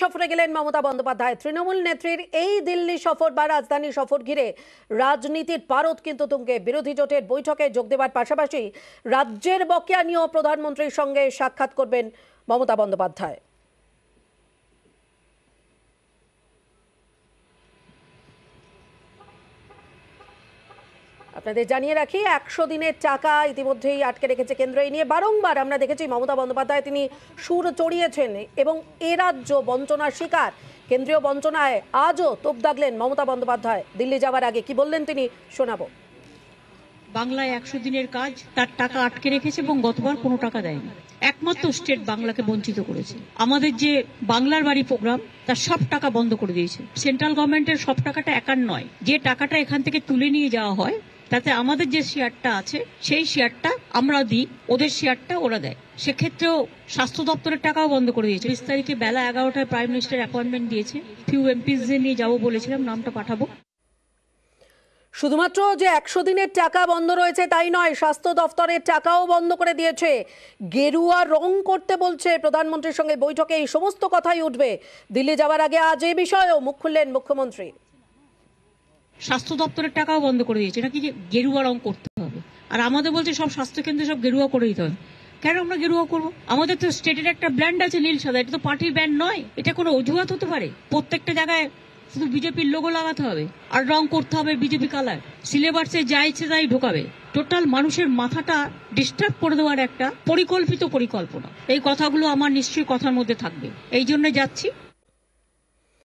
সফরে গেলেন মমতা বন্দ্যোপাধ্যায়। তৃণমূল নেত্রীর এই দিল্লি সফর বা রাজধানী সফর ঘিরে রাজনীতির পারদ কিন্তু তুঙ্গে। বিরোধী জোটের বৈঠকে যোগ দেওয়ার পাশাপাশি রাজ্যের বকেয়া নিয়েও প্রধানমন্ত্রীর সঙ্গে সাক্ষাৎ করবেন মমতা বন্দ্যোপাধ্যায়। আপনাদের জানিয়ে রাখি, 100 দিনের টাকা ইতিমধ্যেই আটকে রেখেছে কেন্দ্র। এই নিয়ে বারংবার আমরা দেখেছি মমতা বন্দ্যোপাধ্যায় তিনি সুর চড়িয়েছেন এবং এ রাজ্য বঞ্চনার শিকার। কেন্দ্রীয় বঞ্চনায় আজও তোপ দাগলেন মমতা বন্দ্যোপাধ্যায়। দিল্লি যাওয়ার আগে কি বললেন তিনি শোনাবো। বাংলায় 100 দিনের কাজ, তার টাকা আটকে রেখেছে এবং গতবার কোনো টাকা দেয়নি। একমাত্র স্টেট বাংলাকে বঞ্চিত করেছে। আমাদের যে বাংলার বাড়ি প্রোগ্রাম, তার সব টাকা বন্ধ করে দিয়েছে। সেন্ট্রাল গভর্নমেন্টের সব টাকাটা একার নয়, যে টাকাটা এখান থেকে তুলে নিয়ে যাওয়া হয় তাতে আমাদের যে শেয়ারটা আছে সেই শেয়ারটা আমরা দিই, ওদের শেয়ারটা ওরা দেয়। সেক্ষেত্রেও স্বাস্থ্য দপ্তরের টাকাও বন্ধ করে দিয়েছে। 20 তারিখে বেলা 11টায় প্রাইম মিনিস্টার অ্যাপয়েন্টমেন্ট দিয়েছে। ফিউ এমপিসদের নিয়ে যাবো বলেছিলাম, নামটা পাঠাবো। শুধুমাত্র যে 100 দিনের টাকা বন্ধ রয়েছে তাই নয়, স্বাস্থ্য দফতরের টাকাও বন্ধ করে দিয়েছে। গেরুয়া রং করতে বলছে প্রধানমন্ত্রীর সঙ্গে বৈঠকে। এই সমস্ত কথাই উঠবে দিল্লি যাওয়ার আগে। আজ এই বিষয়েও মুখ খুললেন মুখ্যমন্ত্রী। স্বাস্থ্য দপ্তরের টাকাও বন্ধ করে দিয়েছে, নাকি যে গেরুয়া রং করতে হবে। আর আমাদের বলছে সব স্বাস্থ্যকেন্দ্রে সব গেরুয়া করে দিতে হবে। কেন আমরা গেরুয়া করবো? আমাদের তো স্টেটের একটা ব্র্যান্ড আছে নীল সাদা, এটা তো পার্টির ব্র্যান্ড নয়। এটা কোনো অজুহাত হতে পারে? প্রত্যেকটা জায়গায় শুধু বিজেপির লোগো লাগাতে হবে আর রং করতে হবে বিজেপি কালার। সিলেবাসে যা ইচ্ছে তাই ঢোকাবে। টোটাল মানুষের মাথাটা ডিস্টার্ব করে দেওয়ার একটা পরিকল্পিত পরিকল্পনা। এই কথাগুলো আমার নিশ্চয়ই কথার মধ্যে থাকবে, এই জন্য যাচ্ছি।